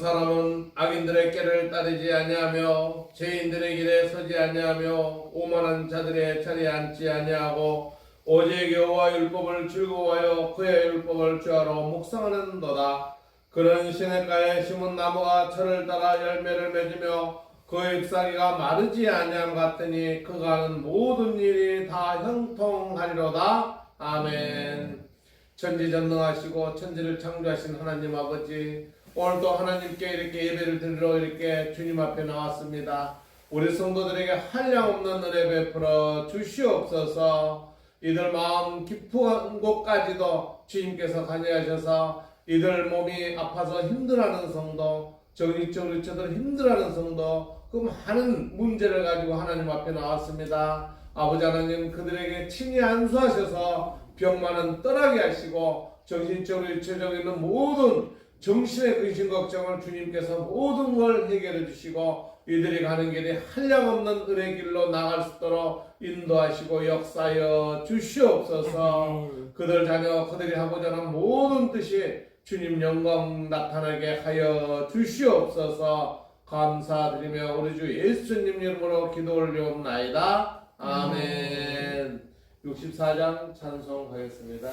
사람은 악인들의 꾀를 따르지 아니하며 죄인들의 길에 서지 아니하며 오만한 자들의 자리에 앉지 아니하고 오직 여호와 율법을 즐거워하여 그의 율법을 주하러 묵상하는도다. 그런 시냇가에 심은 나무가 철을 따라 열매를 맺으며 그의 잎사귀가 마르지 아니함 같으니 그가 하는 모든 일이 다 형통하리로다. 아멘. 천지전능하시고 천지를 창조하신 하나님 아버지, 오늘도 하나님께 이렇게 예배를 드리러 이렇게 주님 앞에 나왔습니다. 우리 성도들에게 한량없는 은혜 베풀어 주시옵소서. 이들 마음 깊은 곳까지도 주님께서 관여하셔서 이들 몸이 아파서 힘들어하는 성도, 정신적으로 저들 힘들어하는 성도, 그 많은 문제를 가지고 하나님 앞에 나왔습니다. 아버지 하나님, 그들에게 친히 안수하셔서 병만은 떠나게 하시고 정신적으로 일체적으로 있는 모든 정신의 근심 걱정을 주님께서 모든 걸 해결해 주시고 이들이 가는 길이 한량없는 은혜 길로 나갈 수 있도록 인도하시고 역사하여 주시옵소서. 그들 자녀 그들이 하고자 하는 모든 뜻이 주님 영광 나타나게 하여 주시옵소서. 감사드리며 우리 주 예수님 이름으로 기도 올려옵나이다. 아멘. 64장 찬송하겠습니다.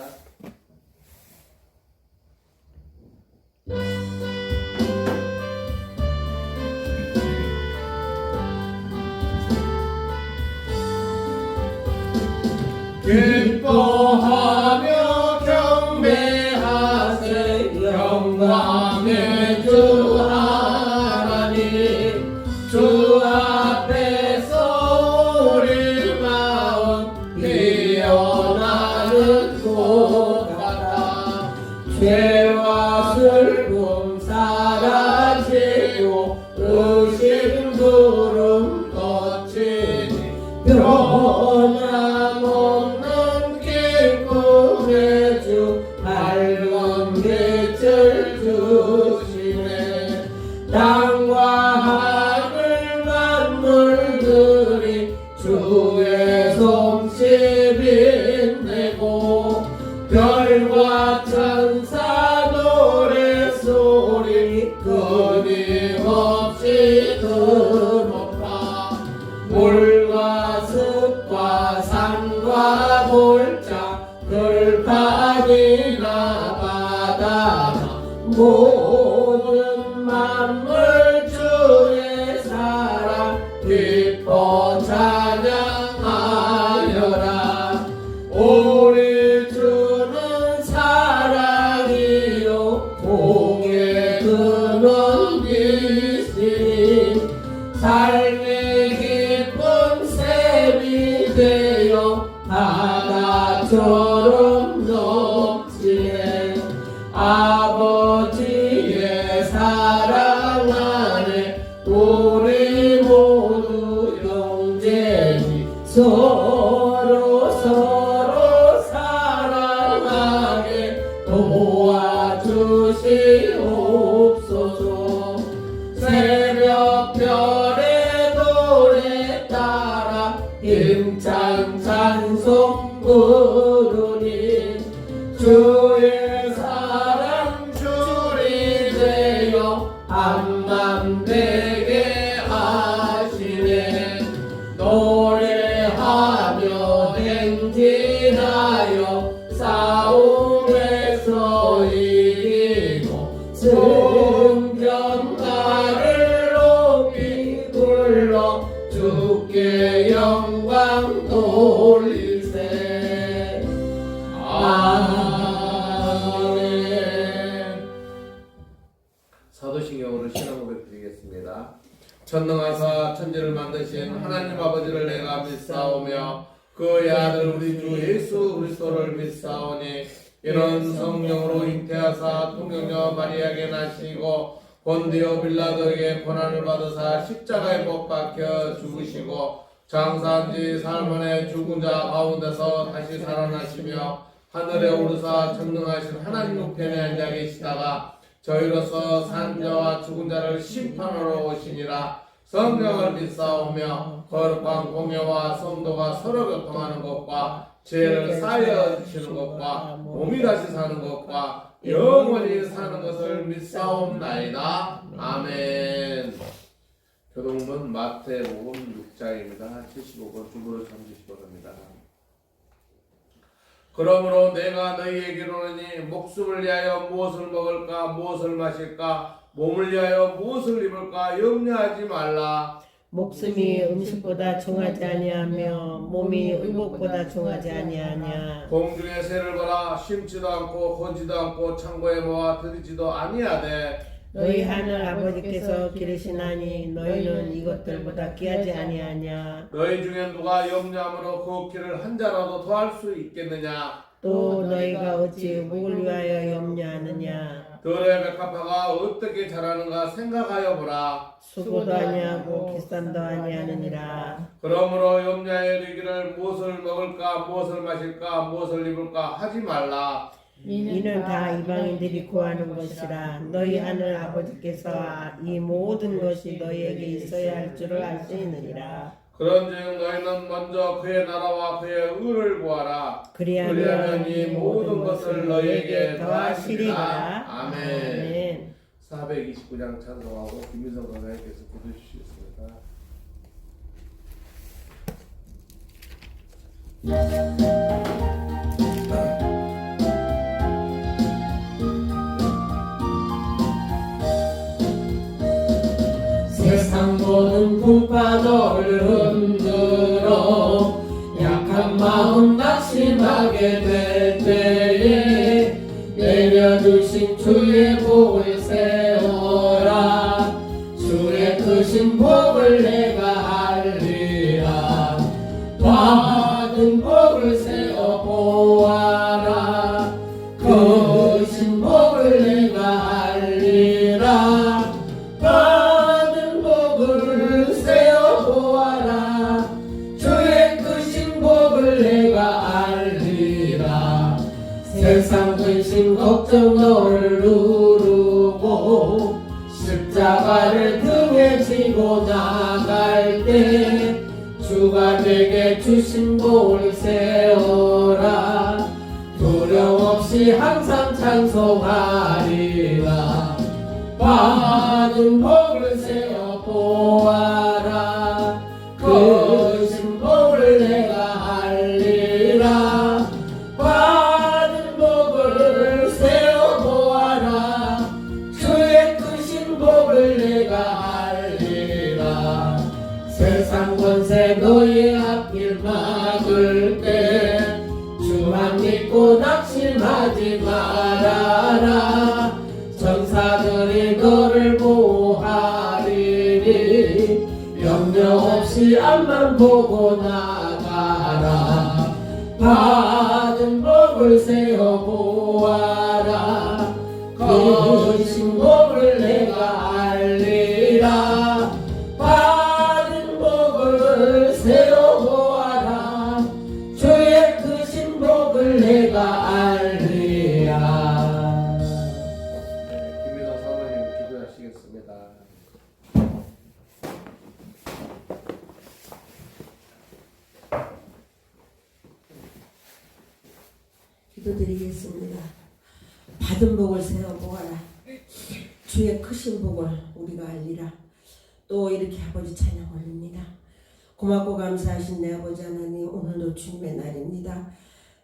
기뻐하며 경배하세 영광의 주 하나님, 주 앞에서 우리 마음 피어나는 것 같아. 죄와 슬픔 사라지고 의심 구름 거치니 변함없는 기쁨의 주 밝은 빛을 주시네. 땅과 하늘 만물들이 주의 솜씨 빛내고 별과 천사 노래소리 끊임없이 들어봐. 물과 습과 산과 골짜 들판이나 바다나 모든 만물 주의 사랑 기뻐 찬양하여라. 우리 주는 사랑이요 복의 근원이시니 삶의 기쁜 샘이 되어 바다처럼 넘치네. 아버지의 사랑 안에 우리 모두 영재니 서로 사랑하게 도와주시옵소서. 새벽별의 노래 따라 힘찬 찬송 부르니 주의 사랑 줄이 되어 한맘 되게 하시네. 노래하며 행진하여 싸움에서 이기고 승전가를 높이 불러 주께 영광 돌리세. 아멘. 사도신경으로 신앙 고백 드리겠습니다. 전능하사 천지를 만드신 하나님 아버지를 내가 믿사오며 그의 아들 우리 주 예수 그리스도를 믿사오니 이는 성령으로 잉태하사 통영녀 마리아에게 나시고 본디오 빌라도에게 고난을 받으사 십자가에 못 박혀 죽으시고 장사한 지 사흘 만에 죽은 자 가운데서 다시 살아나시며 하늘에 오르사 전능하신 하나님 우편에 앉아 계시다가 저희로서 산 자와 죽은 자를 심판하러 오시니라. 성령을 믿사오며 거룩한 공예와 성도가 서로 교통하는 것과 죄를 사하여 주시는 것과 몸이 다시 사는 것과 영원히 사는 것을 믿사옵나이다. 아멘. 교동문 마태복음 6장입니다. 75번 중으로 참으시기 바랍니다. 그러므로 내가 너희에게 이르노니 목숨을 위하여 무엇을 먹을까 무엇을 마실까 몸을 위하여 무엇을 입을까 염려하지 말라. 목숨이 음식보다 중하지 아니하며 몸이 의복보다 중하지 아니하냐. 공중의 새를 보라. 심지도 않고 거지도 않고 창고에 모아 들이지도 아니하되 너희 하늘 아버지께서 기르시나니 너희는 이것들보다 귀하지 아니하냐. 너희 중에 누가 염려함으로 그 길을 한 자라도 더할 수 있겠느냐. 또 너희가 어찌 목을 위하여 염려하느냐. 들의 백합화가 어떻게 자라는가 생각하여 보라. 수고도 아니하고 기쌈도 아니하느니라. 그러므로 염려에 이르기를 무엇을 먹을까 무엇을 마실까 무엇을 입을까 하지 말라. 이는 다 이방인들이 구하는 것이라. 너희 하늘 아버지께서 이 모든 것이 너희에게 있어야 할 줄을 아시느니라. 그런즉 너희는 먼저 그의 나라와 그의 의를 구하라. 그리하면 이 모든 것을 너희에게 더하시리라. 아멘. 아멘. 429장 찬송하고 김민성 강사님께서 기도해 주시겠습니다. 세상 모든 풍파 너를 흔들어 약한 마음 낙심하게 될 때에 내려주신 주의 복을 세워라. 주의 크신 복을 내가 알리라. 받은 복을 세워 보아라. 크신 복을 내가 알리라. 받은 복을 세워 보아라. 주의 크신 복을 내가 알리라. 세상 근심 걱정 너를 누르고 십자가를 등에 지고 나갈 때 주가 내게 주신 복을 세워라. 두려움 없이 항상 찬송하리라. 받은 복을 세워 보아라. 크신 복을 내가 알리라. 받은 복을 세워 보아라. 주의 크신 복을 내가 알리라. 세상 권세 너희 앞길 막을 때 주만 믿고 낙심하지 말아라. 전사들이 너를 보호하리니 염려 없이 앞만 보고 나가라. 받은 복을 세워 보아라. 크신 복을 내가 알리라. 받은 복을 세워 보아라. 주의 크신 복을 내가 알리라. 김민성 사모님 기도하시겠습니다. 기도드리겠습니다. 받은 복을 세워 보아라. 주의 크신 복을 우리가 알리라. 또 이렇게 아버지 찬양 올립니다. 고맙고 감사하신 내 아버지 하나님, 오늘도 주님의 날입니다.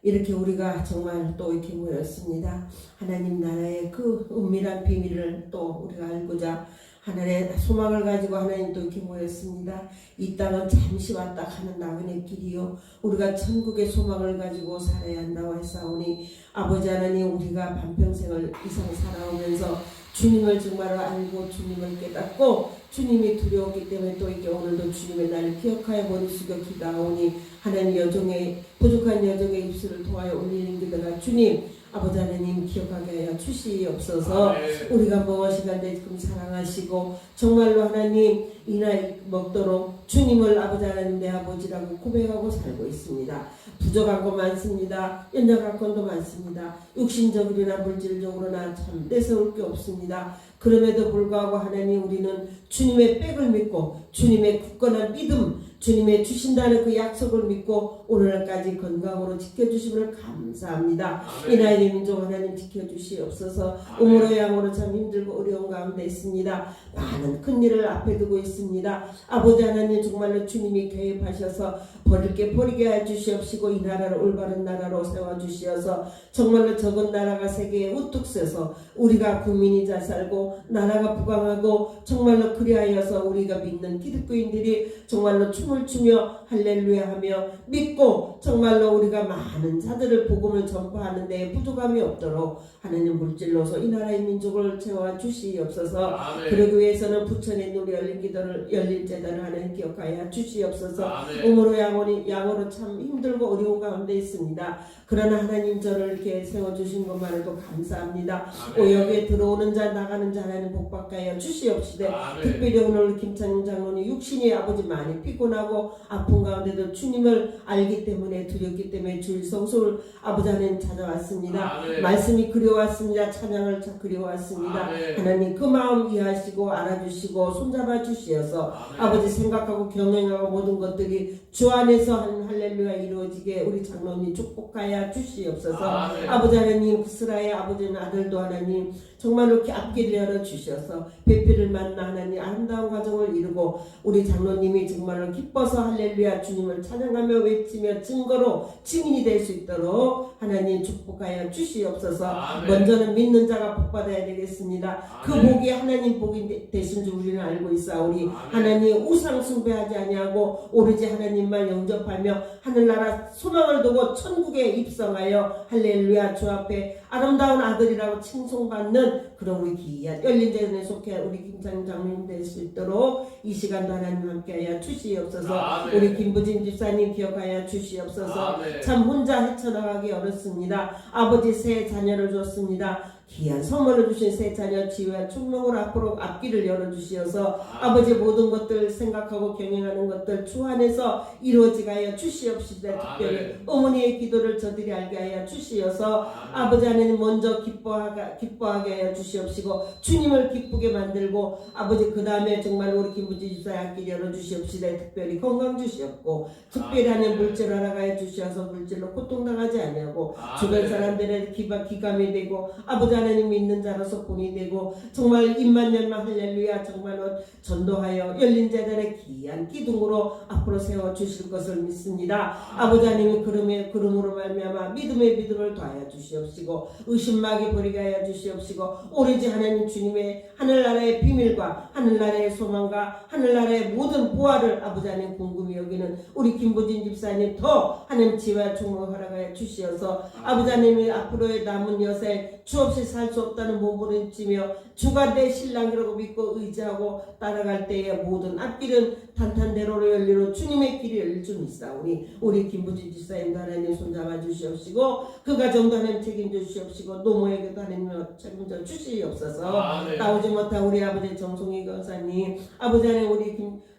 이렇게 우리가 정말 또 이렇게 모였습니다. 하나님 나라의 그 은밀한 비밀을 또 우리가 알고자 하나님의 소망을 가지고 하나님 또 이렇게 모였습니다. 이 땅은 잠시 왔다 가는 나그네 길이요, 우리가 천국의 소망을 가지고 살아야 한다고 했사오니 아버지 하나님, 우리가 반평생을 이상 살아오면서 주님을 정말로 알고 주님을 깨닫고 주님이 두려웠기 때문에 또 이렇게 오늘도 주님의 날을 기억하여 머리 숙여 기도하오니 하나님 여정의 부족한 여정의 입술을 통하여 올리는 기도가 주님 아버지 하나님 기억하게 하여 주시옵소서. 우리가 무엇이간데 지금 사랑하시고 정말로 하나님 이 나이 먹도록 주님을 아버지 하나님 내 아버지라고 고백하고 살고 있습니다. 부족한 거 많습니다. 연약한 건도 많습니다. 육신적으로나 물질적으로나 참 떼서올 게 없습니다. 그럼에도 불구하고 하나님, 우리는 주님의 백을 믿고 주님의 굳건한 믿음, 주님의 주신다는 그 약속을 믿고 오늘날까지 건강으로 지켜주심을 감사합니다. 아멘. 이 나라의 민족 하나님 지켜주시옵소서. 아멘. 우물로 양으로 참 힘들고 어려운 가운데 있습니다. 많은 큰 일을 앞에 두고 있습니다. 아버지 하나님 정말로 주님이 개입하셔서 버릴 게 버리게 해주시옵시고 이 나라를 올바른 나라로 세워주시어서 정말로 적은 나라가 세계에 우뚝 서서 우리가 국민이 잘 살고 나라가 부강하고 정말로 그리하여서 우리가 믿는 기독교인들이 정말로 춤을 추며 할렐루야 하며 믿고 정말로 우리가 많은 자들을 복음을 전파하는 데 부족함이 없도록 하나님 물질로서 이 나라의 민족을 채워 주시옵소서. 아멘. 그러기 위해서는 부천의 우리 열린 제단을 하나님 기억하여 주시옵소서. 아멘. 음으로 양으로 참 힘들고 어려운 가운데 있습니다. 그러나 하나님 저를 이렇게 세워주신 것만으로도 감사합니다. 아멘. 여기에 들어오는 자 나가는 자 하나님 복받게 하여 주시옵시되 아멘. 특별히 오늘 김찬영 장로님 육신이 아버지 많이 피곤하고 아픈 가운데도 주님을 알기 때문에 두렵기 때문에 주일 성수를 아버지 하나님 찾아왔습니다. 아멘. 말씀이 그리워왔습니다. 찬양을 그리워왔습니다. 아멘. 하나님 그 마음 이해하시고 알아주시고 손잡아 주시어서 아멘. 아버지 생각하고 경영하고 모든 것들이 주 안에서 한 할렐루야 이루어지게 우리 장로님 축복하여 주시옵소서. 아멘. 아버지 하나님 스라의 아버지는 아들도 하나님 정말로 이렇게 앞길을 열어주셔서 배필을 만나 하나님 아름다운 가정을 이루고 우리 장로님이 정말로 기뻐서 할렐루야 주님을 찬양하며 외치며 증거로 증인이 될 수 있도록 하나님 축복하여 주시옵소서. 아멘. 먼저는 믿는 자가 복받아야 되겠습니다. 그 아멘. 복이 하나님 복이 되신 줄 우리는 알고 있사오니 아멘. 하나님 우상 숭배하지 아니하고 오로지 하나님만 영접하며 하늘나라 소망을 두고 천국에 입성하여 할렐루야 주 앞에 아름다운 아들이라고 칭송받는 그런 우리 귀한 열린 재단에 속해 우리 김찬영 장로님 될 수 있도록 이 시간도 하나님 함께하여 주시옵소서. 아멘. 우리 김부진 집사님 기억하여 주시옵소서. 아멘. 참 혼자 헤쳐나가기 어렵습니다. 아버지 새 자녀를 줬습니다. 귀한 선물을 주신 새 자녀 지혜와 총명을 앞으로 앞길을 열어주시어서 아버지 모든 것들 생각하고 경영하는 것들 주 안에서 이루어지게 하여 주시옵시되 특별히 아멘. 어머니의 기도를 저들이 알게 하여 주시어서 아버지 하나님 먼저 기뻐하게 하여 주시옵시고 주님을 기쁘게 만들고 아버지 그 다음에 정말 우리 김부지 집사의 앞길 열어주시옵시되 특별히 건강 주시옵고 특별히 하나님 물질 알아가여 주시어서 물질로 고통당하지 아니하고 주변 사람들의 기감이 되고 아버지 하나님 믿는 자로서 본이 되고 정말 입만열만 할렐루야 정말로 전도하여 열린 제단의 귀한 기둥으로 앞으로 세워 주실 것을 믿습니다. 아버지 하나님이 그름으로 말미암아 믿음의 믿음을 더하여 주시옵시고 의심막이 버리게 하여 주시옵시고 오로지 하나님 주님의 하늘나라의 비밀과 하늘나라의 소망과 하늘나라의 모든 보화를 아버지 하나님 궁금히 여기는 우리 김부진 집사님 더 하나님 지혜와 총명을 허락하여 주시어서 아버지 하나님이 앞으로의 남은 여세 주 없이 살 수 없다는 몸부림치며 주가 내 신랑이라고 믿고 의지하고 따라갈 때의 모든 앞길은 탄탄대로로 열리로 주님의 길이 열릴 줄 믿사오니 우리 김부진 집사님도 하나님 손잡아 주시옵시고 그 가정도 하나님 책임져 주시옵시고 노모에게도 하나님 책임져 주시옵소서. 아멘. 나오지 못한 우리 아버지 정송희 권사님 아버지 하나님 우리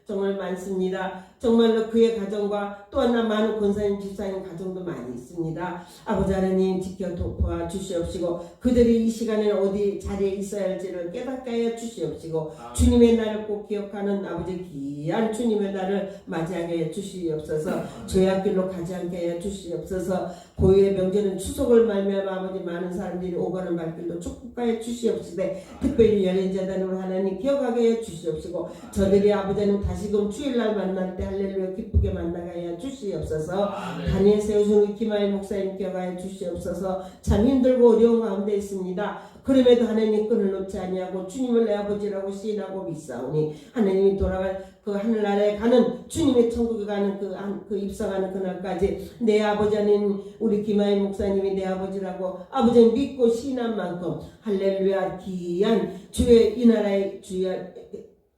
정말 많습니다. 정말로 그의 가정과 또 하나 많은 권사님 집사님 가정도 많이 있습니다. 아버지 하나님 지켜 도와 주시옵시고 그들이 이 시간에 어디 자리에 있어야 할지를 깨닫게 하여 주시옵시고 주님의 날을 꼭 기억하는 아버지 귀한 주님의 날을 맞이하게 해 주시옵소서. 죄악 길로 가지 않게 해 주시옵소서. 고유의 명절은 추석을 말미암아 아버지 많은 사람들이 오가는 발길도 축복하여 주시옵시되 특별히 열린 재단으로 하나님 기억하게 해 주시옵시고 저들이 아버지는 다시금 주일날 만날 때 할렐루야 기쁘게 만나게 하여 주시옵소서. 단위에 세우신 우리 김하일 목사님 기억하여 주시옵소서. 참 힘들고 어려운 가운데 있습니다. 그럼에도 하나님 끈을 놓지 아니하고 주님을 내 아버지라고 시인하고 믿사오니 하나님이 돌아갈 그 하늘나라에 가는 주님의 천국에 가는 그 입성하는 그날까지 내 아버지 하나님 우리 김하일 목사님이 내 아버지라고 아버지 믿고 시인한 만큼 할렐루야 귀한 주의 이 나라의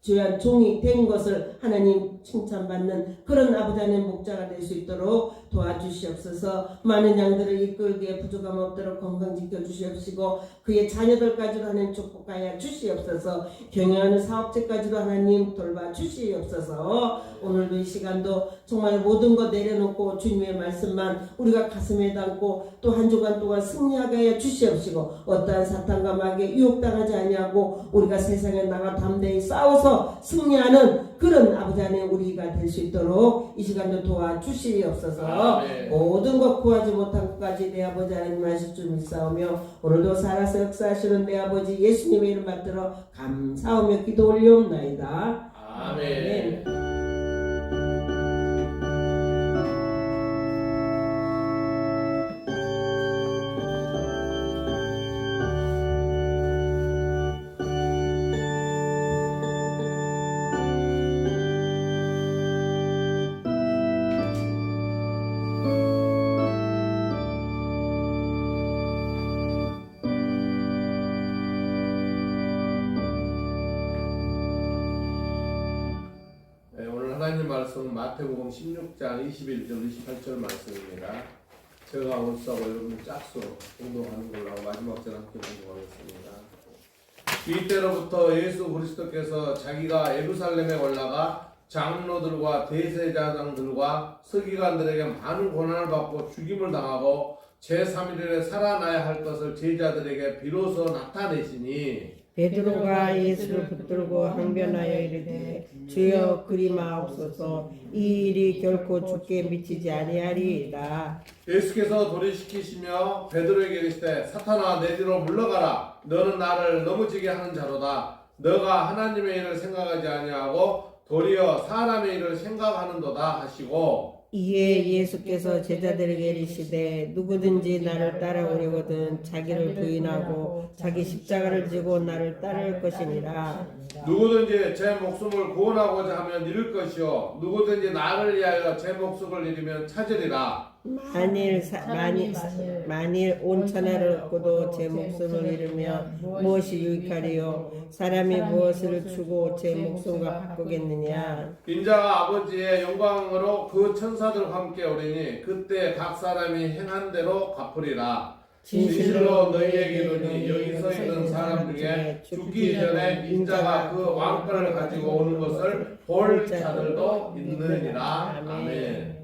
주한 종이 된 것을 하나님 칭찬받는 그런 아버지 하나님 목자가 될 수 있도록 도와주시옵소서. 많은 양들을 이끌기에 부족함 없도록 건강 지켜주시옵시고 그의 자녀들까지도 하나님 축복하여 주시옵소서. 경영하는 사업체까지도 하나님 돌봐 주시옵소서. 오늘도 이 시간도 정말 모든 것 내려놓고 주님의 말씀만 우리가 가슴에 담고 또 한 주간 동안 승리하게 하여 주시옵시고 어떠한 사탄과 마귀에 유혹당하지 아니하고 우리가 세상에 나가 담대히 싸워서 싸워서 승리하는 그런 아버지 하나님 우리가 될 수 있도록 이 시간도 도와주시옵소서. 아멘. 모든 것 구하지 못한 것까지 내 아버지 하나님 하실 줄 믿사오며 오늘도 살아서 역사하시는 내 아버지 예수님의 이름 받들어 감사하며 기도 올리옵나이다. 아멘. 네, 오늘 하나님 말씀은 마태복음 16장 21절 28절 말씀입니다. 제가 올수하고 여러분 짝수 공동하는 걸로 하고 마지막 절 함께 공동하겠습니다. 이때로부터 예수 그리스도께서 자기가 예루살렘에 올라가 장로들과 대제사장들과 서기관들에게 많은 고난을 받고 죽임을 당하고 제3일에 살아나야 할 것을 제자들에게 비로소 나타내시니 베드로가 예수를 붙들고 항변하여 이르되 주여 그리 마옵소서 이 일이 결코 주께 미치지 아니하리이다. 예수께서 돌이키시며 베드로에게 이르시되 사탄아 내 뒤로 물러가라 너는 나를 넘어지게 하는 자로다 너가 하나님의 일을 생각하지 아니하고 도리어 사람의 일을 생각하는도다 하시고 이에 예수께서 제자들에게 이르시되 누구든지 나를 따라오려거든 자기를 부인하고 자기 십자가를 지고 나를 따를 것이니라. 누구든지 제 목숨을 구원하고자 하면 잃을 것이요 누구든지 나를 위하여 제 목숨을 잃으면 찾으리라. 만일 온 천하를 얻고도 제 목숨을 잃으면 무엇이 유익하리요? 사람이 무엇을 주고 제 목숨과 바꾸겠느냐? 인자가 아버지의 영광으로 그 천사들과 함께 오리니 그때 각 사람이 행한 대로 갚으리라. 진실로 너희에게 이르니 여기 서 있는 사람 중에 죽기 전에 인자가 그 왕권을 가지고 오는 것을 볼 자들도 있느니라. 아멘.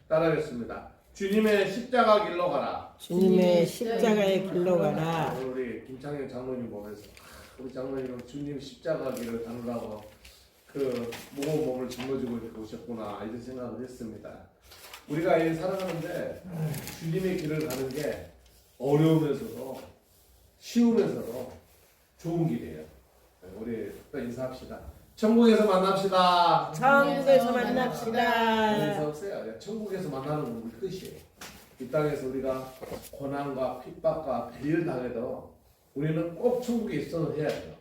따라하겠습니다. 주님의 십자가 길로 가라. 주님의 십자가의 길로 가라. 우리 김창현 장로님 보면서 우리 장로님은 주님 십자가 길을 가느라고 그 무거운 몸을 짊어지고 이렇게 오셨구나 이런 생각을 했습니다. 우리가 이 살아가는데 주님의 길을 가는 게 어려우면서도 쉬우면서도 좋은 길이에요. 우리 또 인사합시다. 천국에서 만납시다. 천국에서 만납시다. 인사 없어요. 천국에서 만나는 건 우리 끝이에요. 이 땅에서 우리가 고난과 핍박과 배를 당해도 우리는 꼭 천국에 있어야 해요.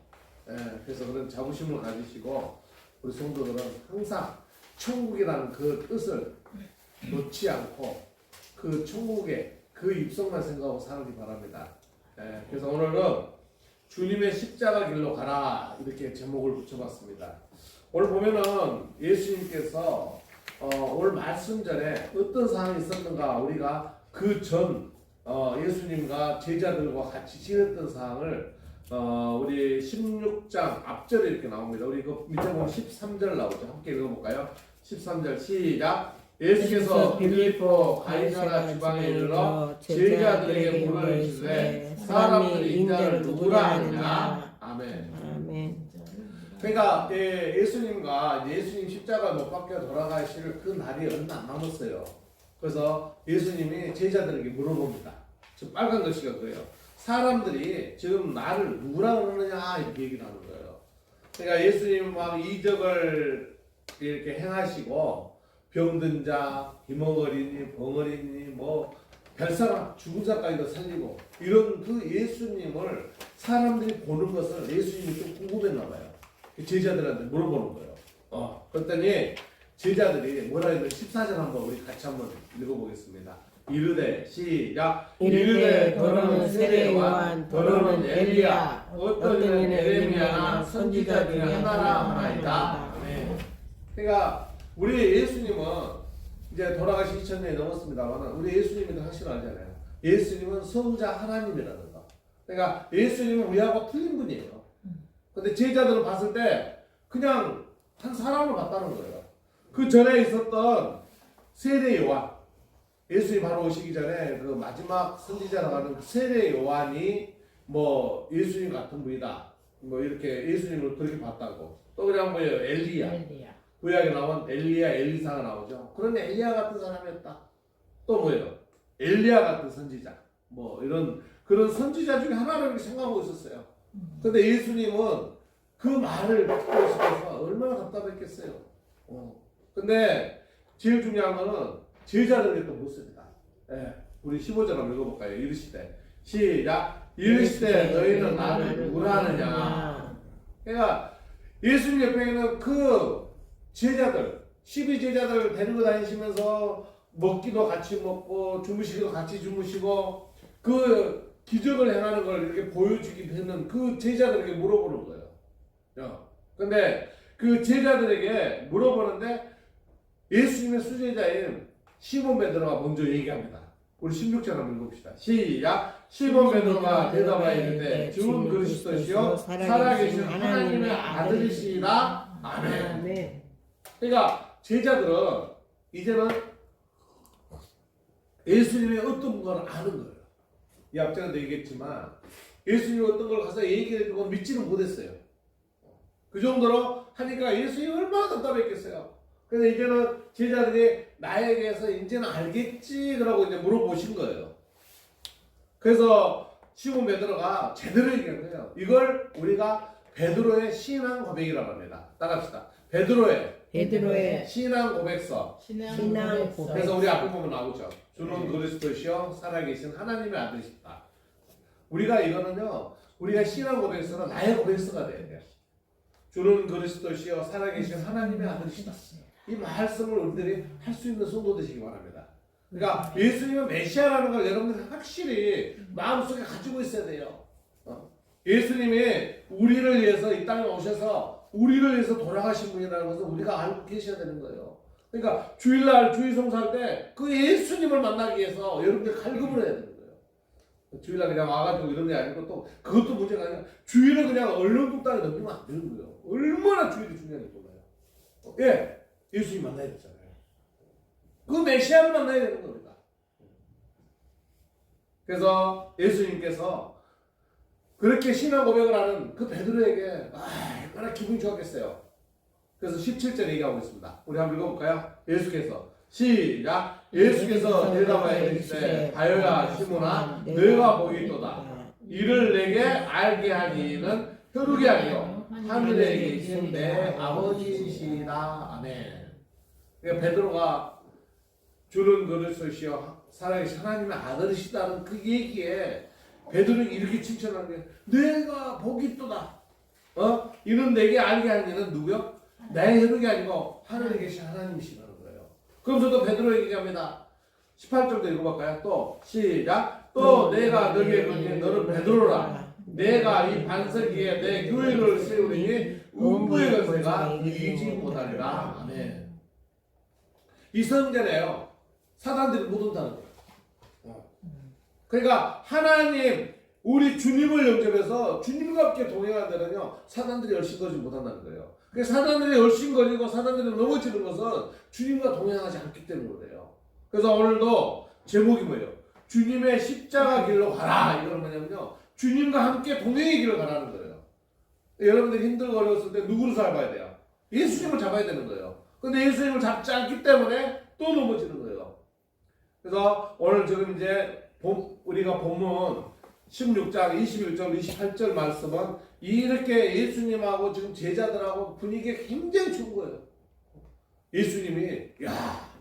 그래서 그런 자부심을 가지시고 우리 성도들은 항상 천국이라는 그 뜻을 놓지 않고 그 천국의 그 입성만 생각하고 살기 바랍니다. 그래서 오늘은 주님의 십자가 길로 가라 이렇게 제목을 붙여봤습니다. 오늘 보면은 예수님께서 오늘 말씀 전에 어떤 상황이 있었는가 우리가 그 전 예수님과 제자들과 같이 지냈던 상황을 우리 16장 앞절에 이렇게 나옵니다. 우리 그 밑에 보면 13절 나오죠. 함께 읽어볼까요? 13절 시작. 예수께서 빌립보 가이사라 지방에 이르러 제자들에게 물으시되 사람들이 인자를 누구라 하느냐. 아멘. 아멘. 그러니까 예수님과 예수님 십자가 못 박혀 돌아가실 그 날이 얼마 안 남았어요. 그래서 예수님이 제자들에게 물어봅니다. 저 빨간 글씨가 그래요. 사람들이 지금 나를 누구라 그러느냐 이렇게 얘기를 하는 거예요. 그러니까 예수님은 막 이적을 이렇게 행하시고 병든 자, 비멍어리니, 벙어리니, 뭐 별사람, 죽은 자까지도 살리고 이런 그 예수님을 사람들이 보는 것을 예수님이 좀 궁금했나 봐요. 제자들한테 물어보는 거예요. 그랬더니 제자들이 뭐라 했는지 14절 한번 우리 같이 한번 읽어보겠습니다. 이르되 시작. 이르되 너는 세례요한 너는 엘리야 어떤 이는 에레미야나 선지자 중에 하나라 하나이다. 아멘. 그러니까 우리 예수님은 이제 돌아가시 2000년이 넘었습니다만 우리 예수님은 확실히 알잖아요. 예수님은 성자 하나님이라는 거. 그러니까 예수님은 우리하고 틀린 분이에요. 근데 제자들을 봤을 때 그냥 한 사람을 봤다는 거예요. 그 전에 있었던 세례 요한, 예수님 바로 오시기 전에 그 마지막 선지자라고 하는 세례 요한이 뭐 예수님 같은 분이다. 뭐 이렇게 예수님을 그렇게 봤다고. 또 그냥 뭐예요? 엘리야. 구약에 나온 엘리야, 엘리사가 나오죠. 그런 엘리야 같은 사람이었다. 또 뭐예요? 엘리야 같은 선지자. 뭐 이런 그런 선지자 중에 하나를 이렇게 생각하고 있었어요. 근데 예수님은 그 말을 듣고 있어서 얼마나 답답했겠어요. 근데 제일 중요한 거는 제자들에게 또 묻습니다. 예, 우리 15절 한번 읽어볼까요? 이르시되 시작. 이르시되 너희는 나를 누구라 하느냐. 그러니까 예수님 옆에 있는 그 제자들 12제자들 데리고 다니시면서 먹기도 같이 먹고 주무시기도 같이 주무시고 그 기적을 행하는 걸 이렇게 보여주기 했는 그 제자들에게 물어보는 거예요. 근데 그 제자들에게 물어보는데 예수님의 수제자인 시몬 베드로가 먼저 얘기합니다. 우리 16절 한번 읽읍시다. 시작. 시몬 베드로가 대답하여 이르되 주는 그리스도시요 살아계신 하나님의 아들이시라. 아멘. 그러니까 제자들은 이제는 예수님의 어떤 걸 아는 거예요. 이 앞전에도 얘기했지만 예수님이 어떤 걸 가서 얘기해주고 믿지는 못했어요. 그 정도로 하니까 예수님이 얼마나 답답했겠어요. 그래서 이제는 제자들이 나에게서 이제는 알겠지 그러고 이제 물어보신 거예요. 그래서 시몬 베드로가 제대로 얘기한 거예요. 이걸 우리가 베드로의 신앙 고백이라고 합니다. 따라합시다. 베드로의 신앙 고백서. 신앙 고백. 그래서 우리 앞에 보면 나오죠. 주는 그리스도시요 살아계신 하나님의 아들이시다. 우리가 이거는요. 우리가 신앙 고백서는 나의 고백서가 돼야 돼요. 주는 그리스도시요 살아계신 하나님의 아들이시다. 이 말씀을 우리들이 할 수 있는 성도 되시기 바랍니다. 그러니까 예수님은 메시아라는 걸 여러분들이 확실히 마음속에 가지고 있어야 돼요. 예수님이 우리를 위해서 이 땅에 오셔서 우리를 위해서 돌아가신 분이라는 것을 우리가 알고 계셔야 되는 거예요. 그러니까 주일날 주일성사할 때 그 예수님을 만나기 위해서 여러분들 갈급을 해야 되는 거예요. 주일날 그냥 와가지고 이런 게 아니고 또 그것도 문제가 아니라 주일을 그냥 얼렁뚱땅에 넘기면 안 되는 거예요. 얼마나 주일이 중요한지 몰라요. 예, 예수님 만나야 되잖아요. 그 메시아를 만나야 되는 겁니다. 그래서 예수님께서 그렇게 신앙 고백을 하는 그 베드로에게 얼마나 기분이 좋았겠어요. 그래서 17절 얘기하고 있습니다. 우리 한번 읽어볼까요? 예수께서 시작. 예수께서 대답하여 이르시되 바요야 시몬아 너희가 보이도다. 이를 내게 알게 하기는 혈육이 아니요 하늘에 계신 내 아버지시다. 아멘. 그러니까 베드로가 주는 그리스도시요 살아계신 하나님의 아들이시다는 그 얘기에 베드로는 이렇게 칭찬하는 게 내가 복이 있도다. 이는 내게 알게 하기는 누구요? 내 혈육이 아니고 하늘에 계신 하나님이시라는 거예요. 그러면서 또 베드로 얘기합니다. 18절도 읽어볼까요? 또 시작. 또 내가 너에게 그러니 너는 베드로라. 내가 이 반석 위에 내 교회를 세우리니 음부의 권세가 이기지 못하리라. 아멘. 이 성전에요 사단들이 못 온다는 거예요. 그러니까 하나님 우리 주님을 영접해서 주님과 함께 동행하는 데는요 사단들이 얼씬거리지 못한다는 거예요. 그래서 사단들이 얼씬거리고 사단들이 넘어지는 것은 주님과 동행하지 않기 때문이에요. 그래서 오늘도 제목이 뭐예요? 주님의 십자가 길로 가라. 이거는 뭐냐면요 주님과 함께 동행의 길을 가라는 거예요. 여러분들이 힘들고 어려웠을 때 누구를 잡아야 돼요? 예수님을 잡아야 되는 거예요. 근데 예수님을 잡지 않기 때문에 또 넘어지는 거예요. 그래서 오늘 지금 이제 우리가 본문 16장 21절 28절 말씀은 이렇게 예수님하고 지금 제자들하고 분위기가 굉장히 좋은 거예요. 예수님이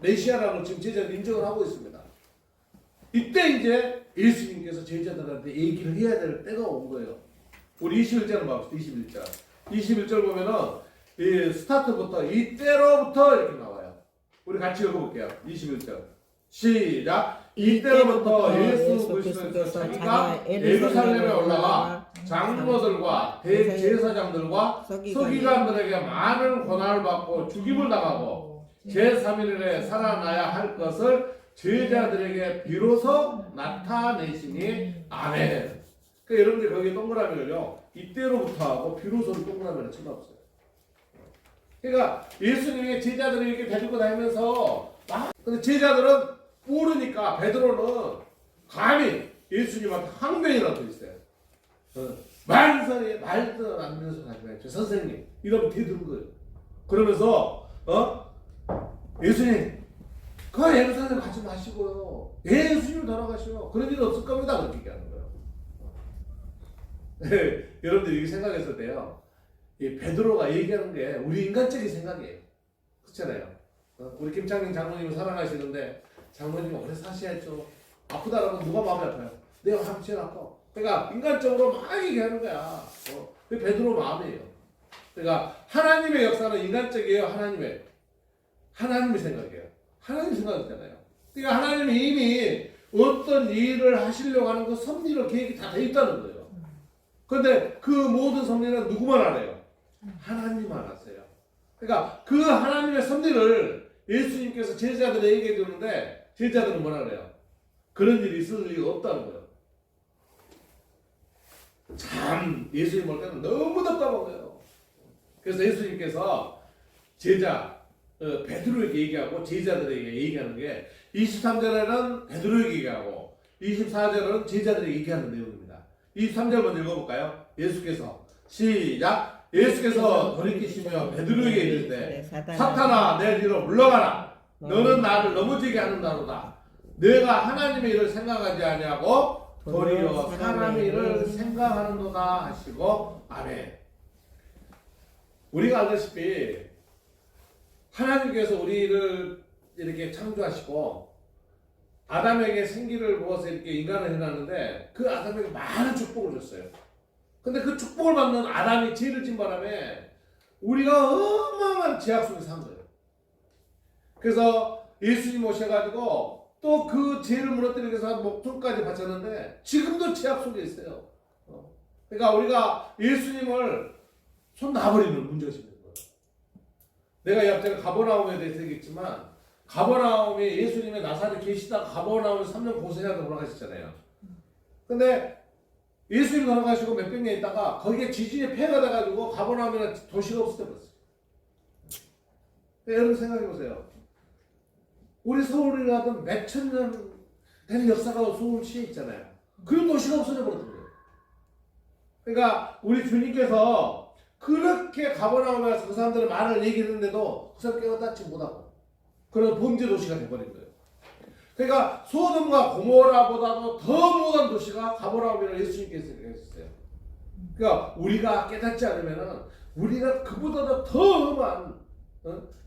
메시아라는 걸 지금 제자들이 인정을 하고 있습니다. 이때 이제 예수님께서 제자들한테 얘기를 해야 될 때가 온 거예요. 우리 21절을 봅시다. 21절 보면은 이 스타트부터 이때로부터 이렇게 나와요. 우리 같이 읽어볼게요. 21절 시작. 이때로부터 예수 그리스도께서 자기가 예루살렘에 올라가 장로들과 대제사장들과 서기관들에게 많은 고난을 받고 죽임을 당하고 제3일에 살아나야 할 것을 제자들에게 비로소 나타내시니 아멘. 그러니까 여러분들 거기 동그라미를요 이때로부터 하고 비로소를 동그라미를 쳐놨어요. 그러니까 예수님이 제자들을 이렇게 데리고 다니면서 근데 제자들은 모르니까 베드로는 감히 예수님한테 항변이라도 있어요. 만선에 말도 안 되는 소리 하지 마요. 저 선생님 이러면 대드는 거예요. 그러면서 예수님 그 예루살렘 가지 마시고요. 예수님 돌아가시오. 그런 일 없을 겁니다. 그렇게 얘기하는 거예요. 여러분들이 이렇게 생각했을 때요. 이 베드로가 얘기하는 게 우리 인간적인 생각이에요. 그렇잖아요. 우리 김창민 장모님을 사랑하시는데 장모님이 오래 사셔야죠. 아프다라고 누가 마음이 아파요? 내가 하면 제일 아파. 그러니까 인간적으로 막 얘기하는 거야. 그게 베드로 마음이에요. 그러니까 하나님의 역사는 인간적이에요. 하나님의 생각이에요. 하나님 생각이잖아요. 그러니까 하나님이 이미 어떤 일을 하시려고 하는 그 섭리를 계획이 다 돼 있다는 거예요. 그런데 그 모든 섭리는 누구만 알아요? 하나님만 아세요. 그러니까 그 하나님의 섭리를 예수님께서 제자들에게 얘기해 주는데 제자들은 뭐라 그래요? 그런 일이 있을 리가 없다는 거예요. 참 예수님 볼 때는 너무 답답한 거예요. 그래서 예수님께서 제자 베드로에게 얘기하고 제자들에게 얘기하는 게 23절에는 베드로에게 얘기하고 24절에는 제자들에게 얘기하는 내용입니다. 23절 먼저 읽어볼까요? 예수께서 시작. 예수께서 돌이키시며 베드로에게 이르시되 사탄아 내 뒤로 물러가라. 너는 나를 넘어지게 하는다로다. 내가 하나님의 일을 생각하지 아니하고 도리어 사람의 일을 생각하는도다 하시고 아멘. 우리가 알다시피 하나님께서 우리를 이렇게 창조하시고 아담에게 생기를 부어서 이렇게 인간을 해놨는데 그 아담에게 많은 축복을 줬어요. 근데 그 축복을 받는 아담이 죄를 진 바람에 우리가 어마어마한 죄악 속에 산 거예요. 그래서 예수님 오셔가지고 또 그 죄를 무너뜨리기 위해서 목숨까지 바쳤는데 지금도 죄악 속에 있어요. 그러니까 우리가 예수님을 손 놔버리면 문제가 생기는 거예요. 내가 이 앞전에 가버나움에 대해서 얘기했지만 가버나움이 예수님의 나사렛에 계시다가 가버나움에서 3년 고생하다 돌아가셨잖아요. 근데 예수님 돌아가시고 몇백 년 있다가 거기에 지진이 폐가 돼가지고 가버나움이나 도시가 없을 때 봤어요. 여러분 생각해보세요. 우리 서울이라도 몇천 년 된 역사가 서울시에 있잖아요. 그런 도시가 없어져 버렸던 거예요. 그러니까 우리 주님께서 그렇게 가버나움에 가서 그 사람들의 말을 얘기했는데도 그 사람 깨닫지 못하고 그런 범죄 도시가 돼버린 거예요. 그러니까 소돔과 고모라보다도 더 못한 도시가 가버나움이라고 예수님께서 했었어요. 그러니까 우리가 깨닫지 않으면은 우리가 그보다도 더 험한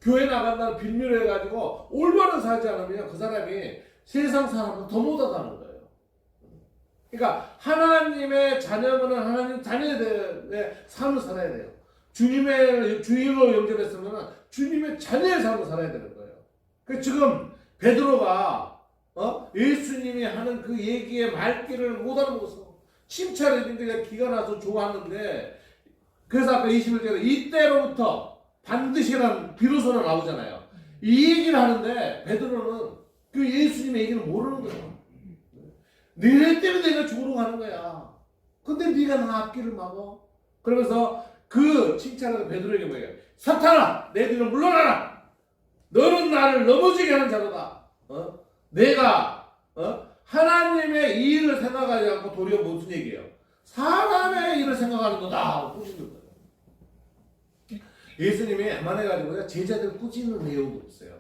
교회 나간다는 빌미를 해가지고 올바른 살지 않으면 그 사람이 세상 사람보다 더 못하다는 거예요. 그러니까 하나님의 자녀는 하나님 자녀의 삶을 살아야 돼요. 주님의 주인으로 영접했으면 주님의 자녀의 삶을 살아야 되는 거예요. 그 지금 베드로가 예수님이 하는 그 얘기의 말귀를 못 알아먹었어. 칭찬해 준 게 기가 나서 좋았는데 그래서 아까 21절에 이때로부터 반드시란 비로소는 나오잖아요. 이 얘기를 하는데 베드로는 그 예수님의 얘기는 모르는 거예요. 너네 때문에 내가 죽으러 가는 거야. 근데 네가 나 앞길을 막어. 그러면서 그 칭찬하는 베드로에게 뭐예요? 사탄아 내 뒤로 물러나라. 너는 나를 넘어지게 하는 자로다. 내가 하나님의 일을 생각하지 않고 도리어 무슨 얘기예요? 사람의 일을 생각하는 거다. 꾸짖는 거예요. 예수님이 웬만해가지고 제자들 꾸짖는 내용도 있어요.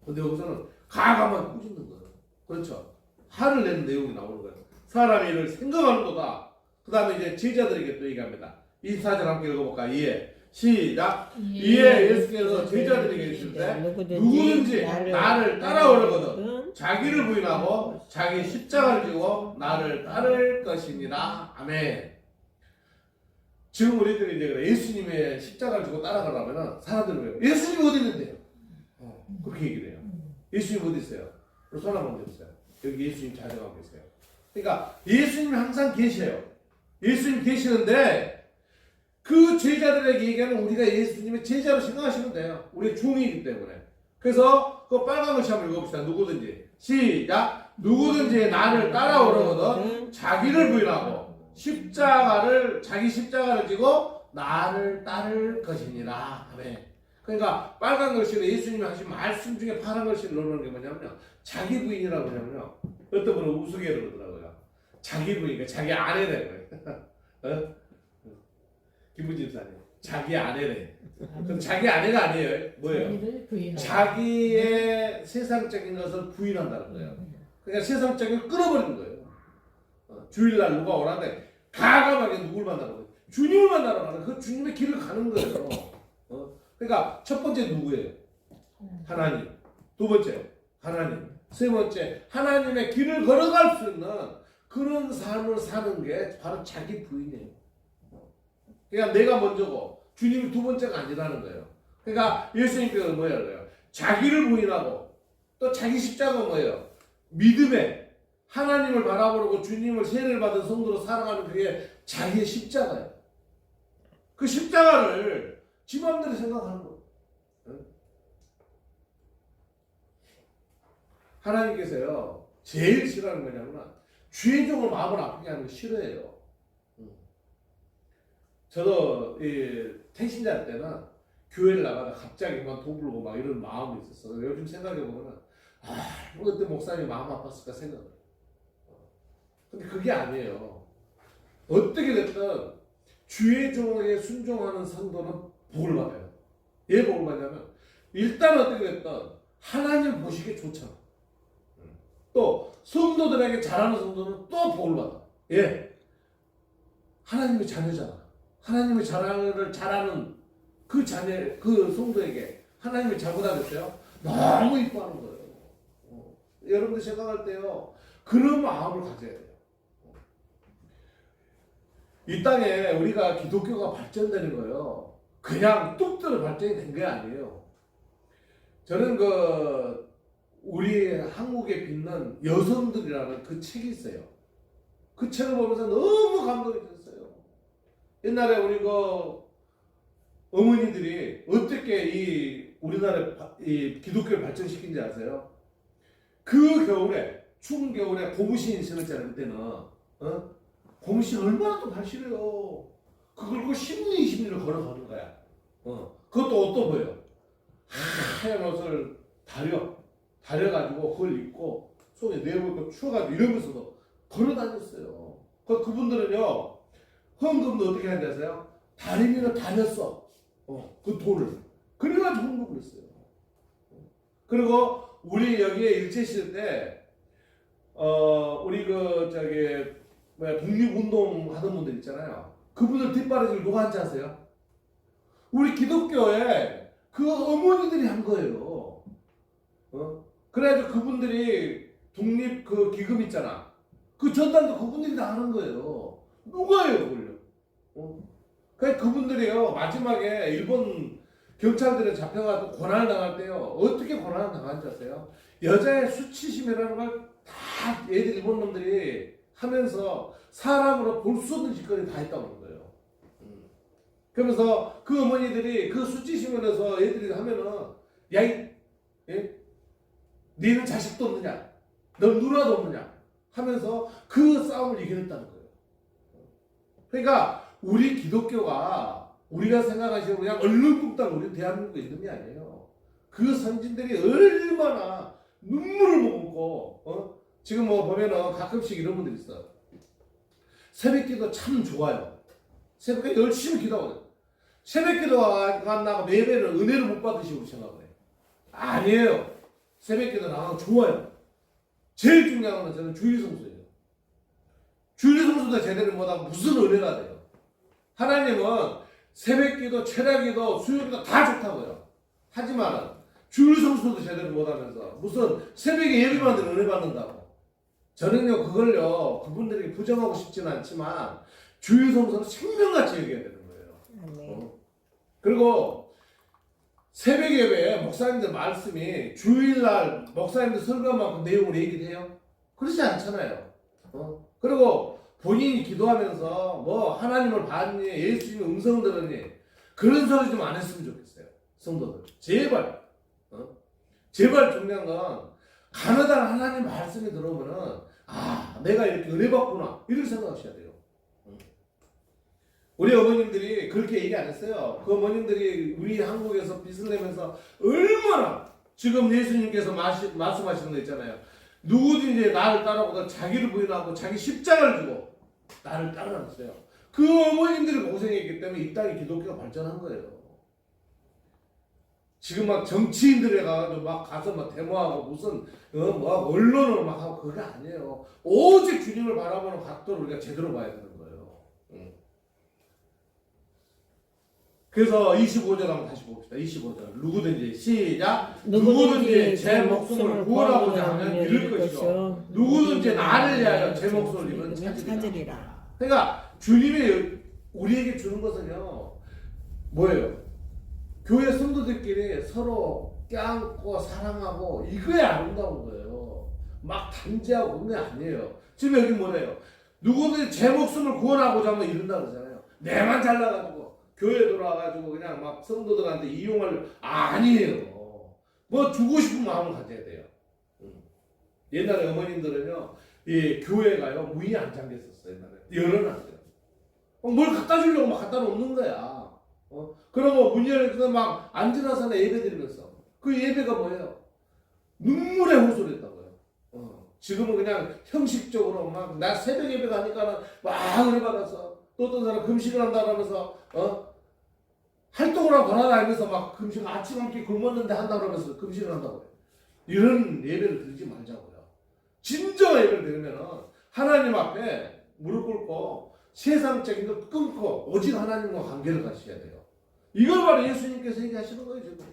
근데 여기서는 가가만 꾸짖는 거예요. 그렇죠. 화를 내는 내용이 나오는 거예요. 사람의 일을 생각하는 거다. 그 다음에 이제 제자들에게 또 얘기합니다. 24절 함께 읽어볼까? 이에 시작. 이에 예수께서 제자들에게 이르시되 누구든지 나를 따라오려거든 자기를 부인하고 자기 십자가를 지고 나를 따를 것이니라. 아멘. 지금 우리들이 이제 그래 예수님의 십자가를 지고 따라가려면 사람들이 왜요? 예수님 어디 있는데요? 그렇게 얘기를 해요. 예수님 어디 있어요? 손 한번 들었어요. 여기 예수님 자녀가 계세요. 그러니까 예수님이 항상 계셔요. 예수님 계시는데 그 제자들에게 얘기하면 우리가 예수님의 제자로 생각하시면 돼요. 우리의 종이기 때문에. 그래서 그 빨간 글씨 한번 읽어봅시다. 누구든지 시작. 누구든지 나를 따라오려거든 자기를 부인하고 자기 십자가를 지고 나를 따를 것이니라. 아멘. 그러니까 빨간 글씨로 예수님이 하신 말씀 중에 파란 글씨를 넣는 게 뭐냐면요. 자기 부인이라고 하냐면요. 어떤 분은 우스개로 그러더라고요. 자기 부인, 자기 아내라는 거예요. 김부집사님. 자기 아내래. 그럼 자기 아내가 아니에요. 뭐예요? 자기를 부인하고. 자기의 세상적인 것을 부인한다는 거예요. 그러니까 세상적인 걸 끊어버리는 거예요. 주일날 누가 오라는데 가감하게 누굴 만나는 거예요? 주님을 만나러 가는 그 주님의 길을 가는 거예요. 그러니까 첫 번째 누구예요? 하나님. 두 번째 하나님. 세 번째 하나님의 길을 걸어갈 수 있는 그런 삶을 사는 게 바로 자기 부인이에요. 그러니까 내가 먼저고 주님이 두 번째가 아니라는 거예요. 그러니까 예수님께서 뭐예요? 자기를 부인하고 또 자기 십자가가 뭐예요? 믿음에 하나님을 바라보고 주님을 세례를 받은 성도로 살아가는 그게 자기의 십자가예요. 그 십자가를 지 맘대로 생각하는 거예요. 하나님께서요 제일 싫어하는 거냐면 주의 종을 마음을 아프게 하는 거 싫어해요. 저도 이 태신자 때는 교회를 나가다 갑자기 막 도부르고 막 이런 마음이 있었어. 요즘 생각해보면 그때 목사님이 마음 아팠을까 생각을. 근데 그게 아니에요. 어떻게 됐든 주의 종에게 순종하는 성도는 복을 받아요. 왜 복을 받냐면 일단 어떻게 됐든 하나님 보시기에 좋잖아. 또 성도들에게 잘하는 성도는 또 복을 받아. 예, 하나님의 자녀잖아. 하나님의 자랑을 잘하는 그 자녀, 그 성도에게 하나님이 잘못하겠어요? 너무 이뻐하는 거예요. 여러분들 생각할 때요, 그런 마음을 가져야 돼요. 이 땅에 우리가 기독교가 발전되는 거예요. 그냥 뚝 떨어 발전이 된 게 아니에요. 저는 우리 한국에 빛난 여성들이라는 그 책이 있어요. 그 책을 보면서 너무 감동이 됐어요. 옛날에 우리 어머니들이 어떻게 이 우리나라의 이 기독교를 발전시킨지 아세요? 그 겨울에, 추운 겨울에 고무신 신었잖아요, 그때는. 고무신 얼마나 또 발시려요. 그걸 10년, 20년을 걸어가는 거야. 그것도 어떤 거예요? 하얀 옷을 다려가지고 그걸 입고 속에 내보고 추워가지고 이러면서도 걸어다녔어요. 그분들은요, 헌금도 어떻게 하는지 아세요? 다리미를 다녔어. 그 돈을. 그래가지고 헌금을 했어요. 그리고 우리 여기에 일제시대 때, 우리 독립운동 하던 분들 있잖아요. 그분들 뒷바라지를 누가 한지 아세요? 우리 기독교에 그 어머니들이 한 거예요. 그래가지고 그분들이 독립 그 기금 있잖아. 그 전단도 그분들이 다 하는 거예요. 누가 해요, 그걸요? 그러니까 그분들이요, 마지막에 일본 경찰들에 잡혀가지고 고난을 당할 때요, 어떻게 고난을 당한지 아세요? 여자의 수치심이라는 걸 다 애들 일본 놈들이 하면서 사람으로 볼 수 없는 짓거리 다 했다고 그런 거예요. 그러면서 그 어머니들이 그 수치심으로서 애들이 하면은, 너는 자식도 없느냐? 넌 누나도 없느냐? 하면서 그 싸움을 이겨냈다는 거예요. 그러니까 우리 기독교가 우리가 생각하시는 그냥 얼른국당 우리 대한민국에 있는 게 아니에요. 그 선진들이 얼마나 눈물을 머금고 지금 보면은 가끔씩 이런 분들 있어. 새벽기도 참 좋아요. 새벽에 열심히 기도하거든. 새벽기도가 나가 매일매일 은혜를 못 받으시고 생각을 해요. 아니에요. 새벽기도 나가면 좋아요. 제일 중요한 건 저는 주일성수예요. 주일성수도 제대로 못하고 무슨 은혜가 돼요. 하나님은 새벽기도, 철야기도, 수요기도 다 좋다고요. 하지만 주일성수도 제대로 못하면서 무슨 새벽에 예배만 들으면 은혜 받는다고. 저는요 그걸요 그분들에게 부정하고 싶지는 않지만 주일성수는 생명같이 여겨야 되는 거예요. 그리고 새벽 예배에 목사님들 말씀이 주일날 목사님들 설교한 만큼 내용을 얘기해요? 그렇지 않잖아요. 그리고 본인이 기도하면서 하나님을 봤니, 예수님의 음성 들었니, 그런 소리 좀 안 했으면 좋겠어요. 성도들 제발. 제발 중요한 건 가느다란 하나님 말씀이 들어오면은 내가 이렇게 은혜 받구나 이렇게 생각하셔야 돼요. 우리 어머님들이 그렇게 얘기 안 했어요. 그 어머님들이 우리 한국에서 빚을 내면서 얼마나 지금 예수님께서 말씀하시는 거 있잖아요. 누구든지 나를 따라오고 자기를 부인하고 자기 십자가를 주고 나를 따르라 했어요. 그 어머님들이 고생했기 때문에 이 땅에 기독교가 발전한 거예요. 지금 막 정치인들에 가서 막 데모하고 무슨 뭐 언론을 막 하고 그게 아니에요. 오직 주님을 바라보는 각도를 우리가 제대로 봐야 되는 거예요. 그래서 25절 한번 다시 봅시다. 25절. 누구든지 시작. 누구든지 제 목숨을 구원하고자 하면 잃을 것이요. 누구든지 나를 위하여 제 목숨을 잃으면 찾으리라. 그러니까 주님이 우리에게 주는 것은요. 뭐예요? 교회 성도들끼리 서로 껴안고 사랑하고 이거에 아름다운 거예요. 막 단죄하고 그런 게 아니에요. 지금 여기 뭐래요? 누구든지 제 목숨을 구원하고자 하면 이른다 그러잖아요. 내만 잘나가지고 교회 돌아가지고 그냥 막 성도들한테 이용할 아니에요. 뭐 주고 싶은 마음을 가져야 돼요. 옛날에 어머님들은요, 이 교회가요 문이 안 잠겼었어요. 옛날에 열어놨어요. 뭘 갖다 주려고 막 갖다 놓는 거야. 그러고 문 열어서 막 앉으나서나 예배 드리면서 그 예배가 뭐예요? 눈물의 호소리였다고요. 지금은 그냥 형식적으로 막 나 새벽 예배 가니까는 막 은혜 받아서 또 어떤 사람 금식을 한다 그러면서 활동을 하고 돌아다니면서 막 금식 아침 한 끼 굶었는데 한다 그러면서 금식을 한다고요. 이런 예배를 드리지 말자고요. 진정 예배를 드리면은 하나님 앞에 무릎 꿇고 세상적인 거 끊고 오직 하나님과 관계를 가셔야 돼요. 이걸 바로 예수님께서 얘기하시는 거예요, 지금.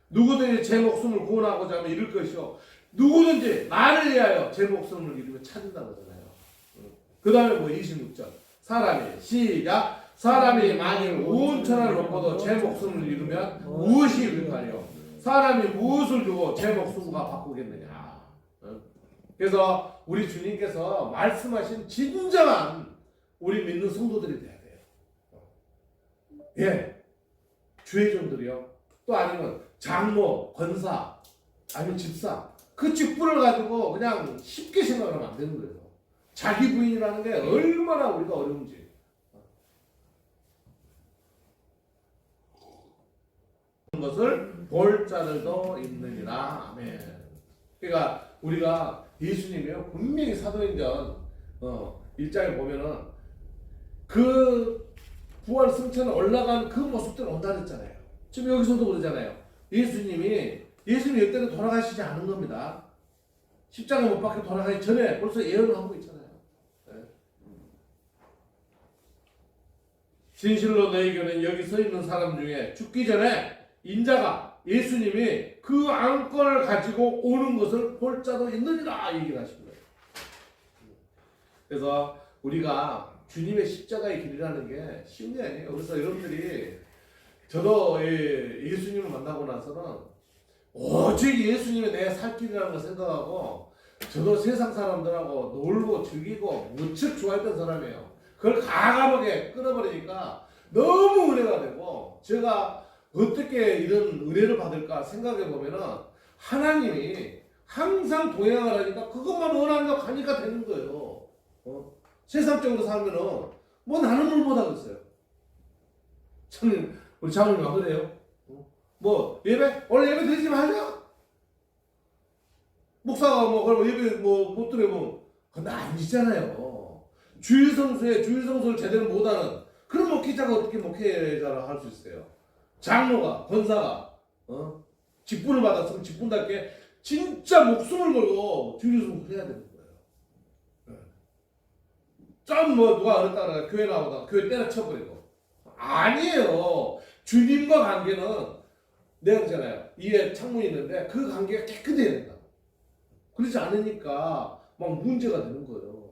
누구든지 제 목숨을 구원하고자 하면 잃을 것이요. 누구든지 나를 위하여 제 목숨을 잃으면 찾는다 그러잖아요. 그 다음에 뭐 26절. 사람이 시작. 사람이 만일 온 천하를 얻고도 제 목숨을 잃으면 무엇이 유익하리요? 사람이 무엇을 주고 제 목숨과 바꾸겠느냐. 그래서 우리 주님께서 말씀하신 진정한 우리 믿는 성도들이 돼야 돼요. 예. 주의종들이요. 또 아니면 장모, 권사, 아니면 집사. 그 직분을 가지고 그냥 쉽게 생각하면 안 되는 거예요. 자기 부인이라는 게 얼마나 우리가 어려운지. 것을 볼 자들도 있느니라. 아멘. 그러니까 우리가 예수님이요 분명히 사도행전 1장에 보면은 그 부활 승천에 올라간 그 모습들을 온다 그랬잖아요. 지금 여기서도 그러잖아요. 예수님이 이때는 돌아가시지 않은 겁니다. 십자가 못 박혀 돌아가기 전에 벌써 예언을 하고 있잖아요. 네. 진실로 너희에게는 여기 서 있는 사람 중에 죽기 전에 인자가 예수님이 그 안건을 가지고 오는 것을 볼 자도 있느니라 얘기를 하신 거예요. 그래서 우리가 주님의 십자가의 길이라는 게 쉬운 게 아니에요. 그래서 여러분들이 저도 예수님을 만나고 나서는 오직 예수님이 내 살 길이라는 걸 생각하고 저도 세상 사람들하고 놀고 즐기고 무척 좋아했던 사람이에요. 그걸 과감하게 끊어버리니까 너무 은혜가 되고 제가 어떻게 이런 은혜를 받을까 생각해 보면은 하나님이 항상 동행을 하니까 그것만 원하니까 가니까 되는 거예요. 세상적으로 살면은 뭐 나는 뭘 못하겠어요. 우리 장로님 안 그래요? 뭐 예배? 원래 예배 드리지 말자. 목사가 뭐 그럼 예배 뭐 못 드리면 그건 아니잖아요. 주일성수를 제대로 못하는 그런 목회자가 어떻게 목회자를 할 수 있어요? 장로가 권사가 직분을 받았으면 직분답게 진짜 목숨을 걸고 주일성수 해야 되는 거예요. 좀 뭐 누가 그랬다 그러나 교회 나오다가 교회 때려쳐버리고 아니에요. 주님과 관계는 내가 그러잖아요. 이에 창문이 있는데 그 관계가 깨끗해야 된다. 그렇지 않으니까 막 문제가 되는 거예요.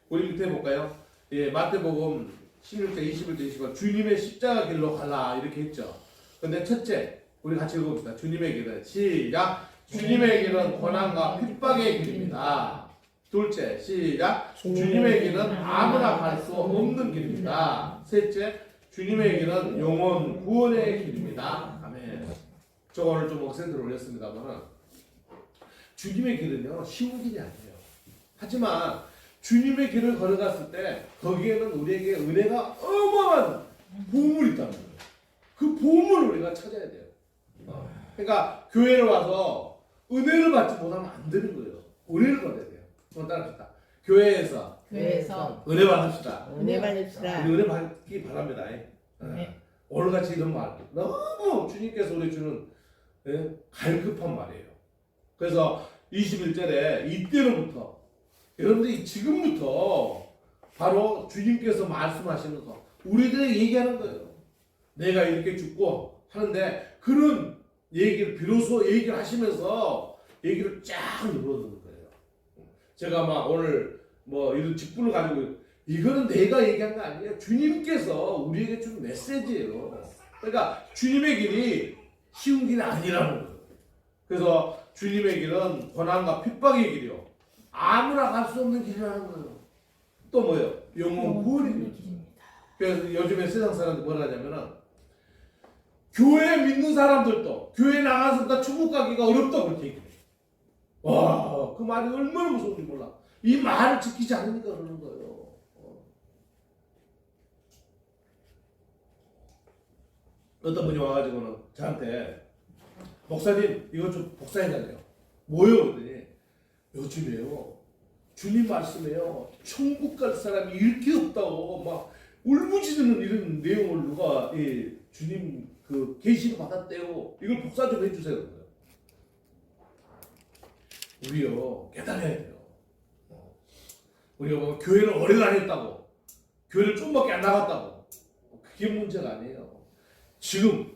우리 밑에 볼까요? 예, 마태복음 16장 21절 20절 주님의 십자가 길로 가라 이렇게 했죠. 근데 첫째 우리 같이 읽어봅시다. 주님의 길은 시작. 주님의 길은 고난과 핍박의 길입니다. 둘째 시작. 주님의 길은 아무나 갈 수 없는 길입니다. 셋째 주님의 길은 영원 구원의 길입니다. 아멘. 저 오늘 좀 억센트를 올렸습니다만 주님의 길은요 쉬운 길이 아니에요. 하지만 주님의 길을 걸어갔을 때 거기에는 우리에게 은혜가 어마어마한 보물이 있다는 거예요. 그 보물을 우리가 찾아야 돼요. 그러니까 교회를 와서 은혜를 받지 못하면 안 되는 거예요. 은혜를 받아야 돼요. 한번 따라합시다. 교회에서 교회에서 은혜 받읍시다. 은혜 받읍시다. 우리 은혜 받기 바랍니다. 네. 오늘같이 이런 말 너무 주님께서 우리 주는 갈급한 말이에요. 그래서 21절에 이때로부터 여러분들이 지금부터 바로 주님께서 말씀하시는 거 우리들에게 얘기하는 거예요. 내가 이렇게 죽고 하는데 그런 얘기를 비로소 얘기를 하시면서 얘기를 쫙 늘어놓는 거예요. 제가 막 오늘 뭐 이런 직분을 가지고 이거는 내가 얘기한 거 아니에요. 주님께서 우리에게 준 메시지예요. 그러니까 주님의 길이 쉬운 길이 아니라는 거예요. 그래서 주님의 길은 고난과 핍박의 길이요. 아무나 갈 수 없는 길이라는 거예요. 또 뭐예요? 영원 구원의 길입니다. 그래서 요즘에 세상 사람들이 뭐라 하냐면은 교회 믿는 사람들도 교회 나가서 천국 가기가 어렵다고 그렇게 얘기해요. 와, 그 말이 얼마나 무서운지 몰라. 이 말을 지키지 않으니까 그러는 거예요. 어떤 분이 와가지고는 저한테 목사님 이거 좀 복사해달래요. 뭐요? 그랬더니 요즘에요 주님 말씀에요 천국 갈 사람이 이렇게 없다고 막 울부짖는 이런 내용을 누가 주님 그 계시를 받았대요. 이걸 복사 좀 해주세요. 우리요 깨달아야 돼요. 우리가 뭐 교회를 오래 다녔다고 교회를 좀밖에 안 나갔다고 그게 문제가 아니에요. 지금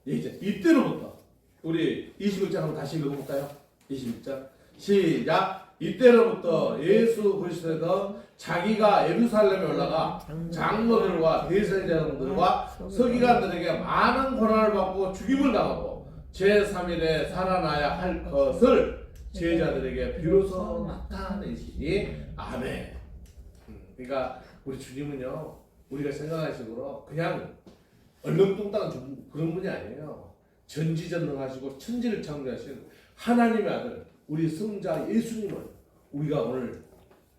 이제 이때로부터 우리 21절 한번 다시 읽어볼까요? 21절 시작. 이때로부터 예수 그리스도께서 자기가 예루살렘에 올라가 장로들과 대제사장들과 서기관들에게 많은 고난을 받고 죽임을 당하고 제3일에 살아나야 할 것을 제자들에게 비로소 나타내시니 아멘. 그러니까 우리 주님은요 우리가 생각하시기로 그냥 얼렁뚱땅한 그런 분이 아니에요. 전지전능하시고 천지를 창조하신 하나님의 아들 우리 성자 예수님을 우리가 오늘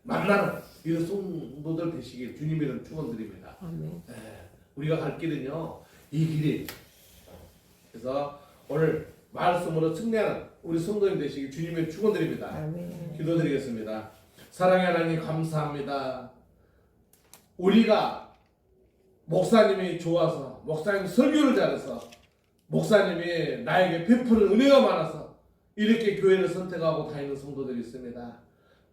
만나는 이런 성도들 되시길 주님의 이름 축원드립니다. 아멘. 우리가 갈 길은요 이 길이. 그래서 오늘 말씀으로 승리하는 우리 성도님 되시길 주님의 축원드립니다. 아멘. 기도드리겠습니다. 사랑의 하나님 감사합니다. 우리가 목사님이 좋아서 목사님 설교를 잘해서 목사님이 나에게 베푸는 은혜가 많아서 이렇게 교회를 선택하고 다니는 성도들이 있습니다.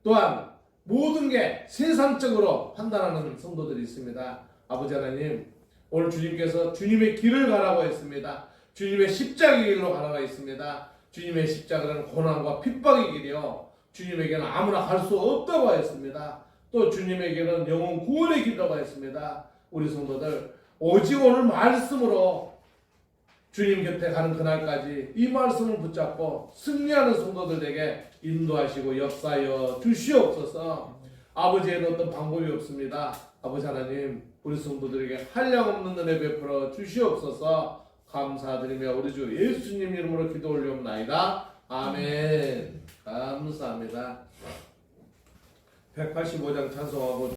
또한 모든 게 세상적으로 판단하는 성도들이 있습니다. 아버지 하나님 오늘 주님께서 주님의 길을 가라고 했습니다. 주님의 십자가의 길로 가라고 했습니다. 주님의 십자가는 고난과 핍박의 길이요 주님에게는 아무나 갈 수 없다고 하였습니다. 또 주님에게는 영원 구원의 길이라고 했습니다. 우리 성도들 오직 오늘 말씀으로 주님 곁에 가는 그날까지 이 말씀을 붙잡고 승리하는 성도들에게 인도하시고 역사하여 주시옵소서. 아버지에는 어떤 방법이 없습니다. 아버지 하나님 우리 성도들에게 한량없는 은혜 베풀어 주시옵소서. 감사드리며 우리 주 예수님 이름으로 기도 올리옵나이다. 아멘. 감사합니다. 185장 찬송하고